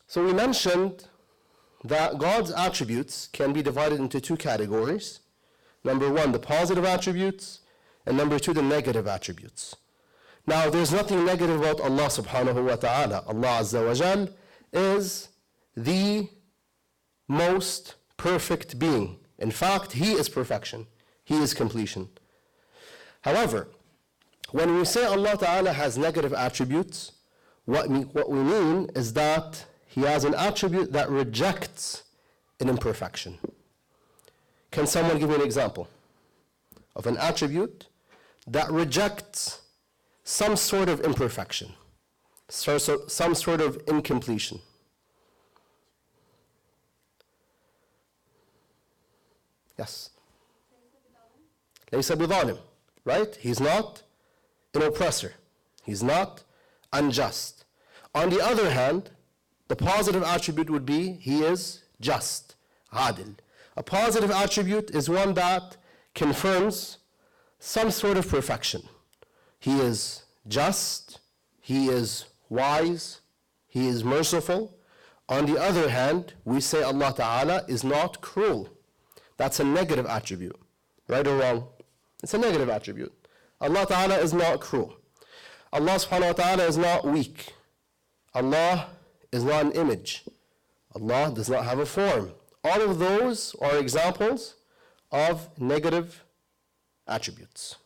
So we mentioned that God's attributes can be divided into two categories. Number one, the positive attributes, and number two, the negative attributes. Now, there's nothing negative about Allah subhanahu wa ta'ala. Allah Azza wa Jal is the most perfect being. In fact, He is perfection. He is completion. However, when we say Allah Ta'ala has negative attributes, what we mean is that He has an attribute that rejects an imperfection. Can someone give me an example of an attribute that rejects some sort of imperfection, some sort of incompletion? Yes. ليس بظالم, right? He's not an oppressor. He's not unjust. On the other hand, the positive attribute would be He is just, عادل. A positive attribute is one that confirms some sort of perfection. He is just, He is wise, He is merciful. On the other hand, we say Allah Ta'ala is not cruel. That's a negative attribute. Right or wrong? It's a negative attribute. Allah Ta'ala is not cruel. Allah Subhanahu wa Ta'ala is not weak. Allah is not an image. Allah does not have a form. All of those are examples of negative attributes.